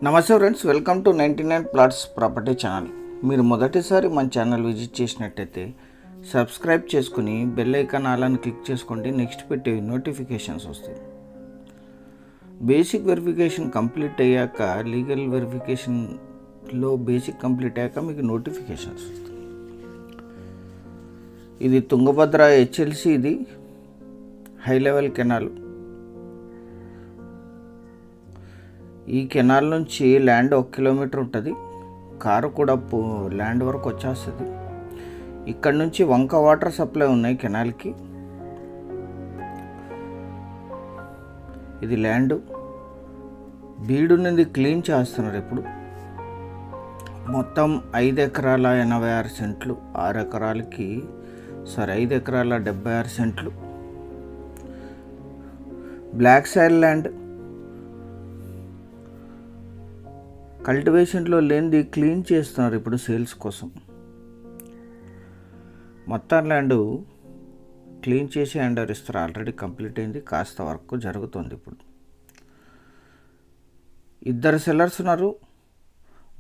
నమస్తే friends, welcome to 99 plots property channel. మీరు మొదటిసారి మన ఛానల్ విజిట్ చేసినట్టయితే సబ్స్క్రైబ్ చేసుకుని బెల్ ఐకాన్ అలాని క్లిక్ చేసుకోండి. నెక్స్ట్ పెట్టే నోటిఫికేషన్స్ వస్తాయి. బేసిక్ వెరిఫికేషన్ కంప్లీట్ అయ్యాక లీగల్ వెరిఫికేషన్లో బేసిక్ కంప్లీట్ అయ్యాక మీకు నోటిఫికేషన్స్ వస్తాయి. ఇది తుంగభద్ర హెచ్ఎల్సి, ఇది హై లెవెల్ కెనాల్. ఈ కెనాల్ నుంచి ల్యాండ్ 1 కిలోమీటర్ ఉంటుంది. కారు కూడా ల్యాండ్ వరకు వచ్చేస్తుంది. ఇక్కడ నుంచి వంక వాటర్ సప్లై ఉన్నాయి కెనాల్కి. ఇది ల్యాండ్ బీడు నుండి క్లీన్ చేస్తున్నారు ఇప్పుడు. మొత్తం 5 ఎకరాల 86 సెంట్లు, 6 ఎకరాలకి 5 ఎకరాల 76 సెంట్లు. బ్లాక్ సాయిల్ ల్యాండ్, కల్టివేషన్లో లేనిది క్లీన్ చేస్తున్నారు ఇప్పుడు సేల్స్ కోసం. మొత్తం ల్యాండ్ క్లీన్ చేసి హ్యాండ్ ఓవర్ ఇస్తారు. ఆల్రెడీ కంప్లీట్ అయింది, కాస్త వర్క్ జరుగుతుంది ఇప్పుడు. 2 సెల్లర్స్ ఉన్నారు.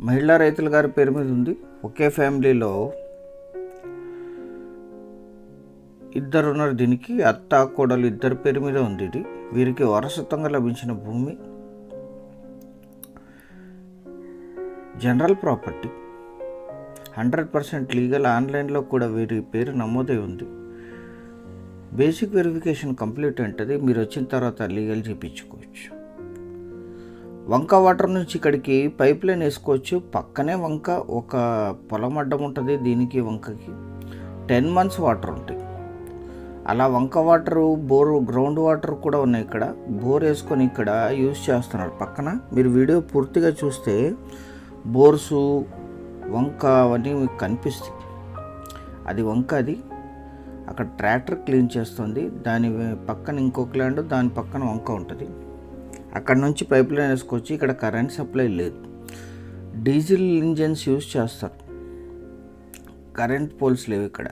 మహిళా రైతుల గారి పేరు మీద ఉంది. ఒకే ఫ్యామిలీలో 2 ఉన్నారు. దీనికి అత్త కోడలు 2 పేరు మీద ఉంది. ఇది వీరికి వారసత్వంగా లభించిన భూమి. General property, 100% legal. ఆన్లైన్లో కూడా వీరి పేరు నమోదై ఉంది. బేసిక్ వెరిఫికేషన్ కంప్లీట్ ఉంటుంది. మీరు వచ్చిన తర్వాత లీగల్ చేయించుకోవచ్చు. వంక వాటర్ నుంచి ఇక్కడికి పైప్ లైన్ వేసుకోవచ్చు. పక్కనే వంక, ఒక పొలం అడ్డం ఉంటుంది. దీనికి వంకకి 10 months వాటర్ ఉంటాయి. అలా వంక వాటరు, బోరు, గ్రౌండ్ వాటర్ కూడా ఉన్నాయి. ఇక్కడ బోర్ వేసుకొని ఇక్కడ యూజ్ చేస్తున్నారు పక్కన. మీరు వీడియో పూర్తిగా చూస్తే బోర్సు, వంక అవన్నీ మీకు కనిపిస్తాయి. అది వంక. అది అక్కడ ట్రాక్టర్ క్లీన్ చేస్తుంది. దాని పక్కన ఇంకొక ల్యాండ్, దాని పక్కన వంక ఉంటుంది. అక్కడ నుంచి పైప్ లైన్ వేసుకోవచ్చు. ఇక్కడ కరెంట్ సప్లై లేదు. డీజిల్ ఇంజన్స్ యూజ్ చేస్తారు. కరెంట్ పోల్స్ లేవు ఇక్కడ.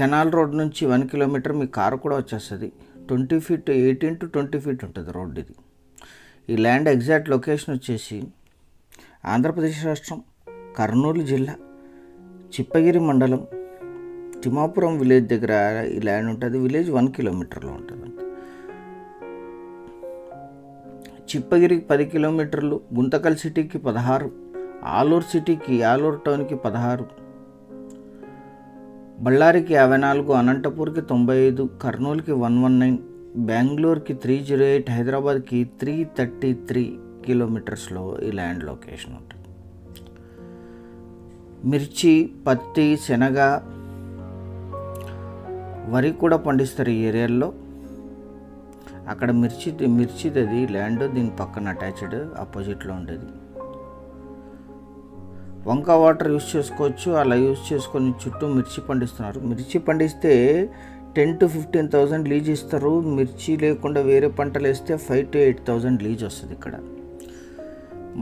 కెనాల్ రోడ్ నుంచి 1 కిలోమీటర్ మీ కారు కూడా వచ్చేస్తుంది. 20 feet, 18 to 20 feet ఉంటుంది రోడ్ ఇది. ఈ ల్యాండ్ ఎగ్జాక్ట్ లొకేషన్ వచ్చేసి ఆంధ్రప్రదేశ్ రాష్ట్రం, కర్నూలు జిల్లా, చిప్పగిరి మండలం, తిమ్మాపురం విలేజ్ దగ్గర ఈ ల్యాండ్ ఉంటుంది. విలేజ్ 1 కిలోమీటర్లో ఉంటుంది. చిప్పగిరికి 10 కిలోమీటర్లు, గుంతకల్ సిటీకి 16, ఆలూరు టౌన్కి 16, బళ్ళారికి 54, అనంతపూర్కి 95, కర్నూలుకి 119, బెంగళూరుకి 308, హైదరాబాద్కి 333 కిలోమీటర్స్లో ఈ ల్యాండ్ లొకేషన్ ఉంటుంది. మిర్చి, పత్తి, శనగ, వరి కూడా పండిస్తారు ఈ ఏరియాలో. అక్కడ మిర్చిది ల్యాండ్, దీని పక్కన అటాచ్డ్ ఆపోజిట్లో ఉండేది. వంక వాటర్ యూజ్ చేసుకోవచ్చు. అలా యూజ్ చేసుకొని చుట్టూ మిర్చి పండిస్తున్నారు. మిర్చి పండిస్తే 10,000 to 15,000 లీజ్ ఇస్తారు. మిర్చి లేకుండా వేరే పంటలు వేస్తే 5,000 to 8,000 లీజ్ వస్తుంది ఇక్కడ.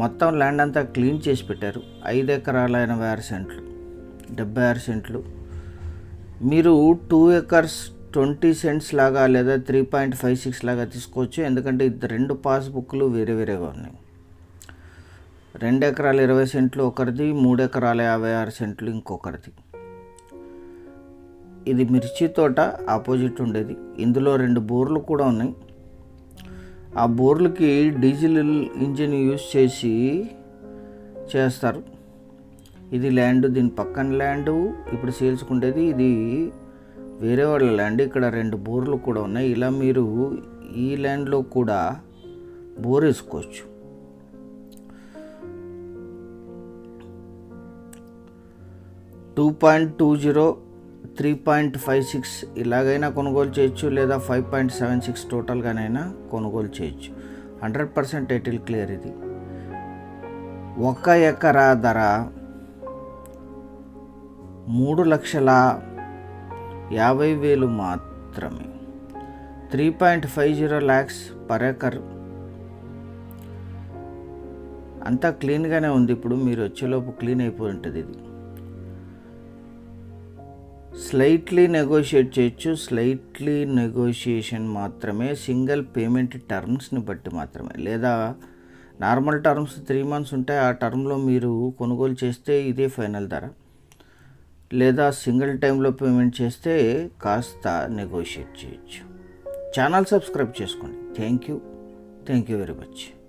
మొత్తం ల్యాండ్ అంతా క్లీన్ చేసి పెట్టారు. 5 ఎకరాల 86 సెంట్లు, 76 సెంట్లు. మీరు 2 acres 20 cents లాగా లేదా 3.56 లాగా తీసుకోవచ్చు. ఎందుకంటే 2 పాస్బుక్లు వేరేగా ఉన్నాయి. 2 ఎకరాల 20 సెంట్లు ఒకరిది, 3 ఎకరాల 56 సెంట్లు ఇంకొకరిది. ఇది మిర్చి తోట ఆపోజిట్ ఉండేది. ఇందులో 2 బోర్లు కూడా ఉన్నాయి. ఆ బోర్లకి డీజిల్ ఇంజిన్ యూజ్ చేస్తారు. ఇది ల్యాండ్, దీని పక్కన ల్యాండ్ ఇప్పుడు సేల్చుకుండేది. ఇది వేరే వాళ్ళ ల్యాండ్. ఇక్కడ 2 బోర్లు కూడా ఉన్నాయి. ఇలా మీరు ఈ ల్యాండ్లో కూడా బోర్ వేసుకోవచ్చు. $2.20, 3.56 ఇలాగైనా కొనుగోలు చేయొచ్చు, లేదా 5.76 టోటల్గానైనా కొనుగోలు చేయొచ్చు. 100% టైటిల్ క్లియర్. ఇది 1 ఎకరా ధర 3,50,000 మాత్రమే. 3.50 lakhs పర్ ఎకర్. అంతా క్లీన్గానే ఉంది. ఇప్పుడు మీరు వచ్చేలోపు క్లీన్ అయిపోయి ఉంటుంది. ఇది స్లైట్లీ నెగోషియేట్ చేయొచ్చు. స్లైట్లీ నెగోషియేషన్ మాత్రమే సింగిల్ పేమెంట్ టర్మ్స్ని బట్టి మాత్రమే. లేదా నార్మల్ టర్మ్స్ 3 months ఉంటాయి. ఆ టర్మ్లో మీరు కొనుగోలు చేస్తే ఇదే ఫైనల్ ధర. లేదా సింగిల్ టైంలో పేమెంట్ చేస్తే కాస్త నెగోషియేట్ చేయొచ్చు. ఛానల్ సబ్స్క్రైబ్ చేసుకోండి. Thank you very much.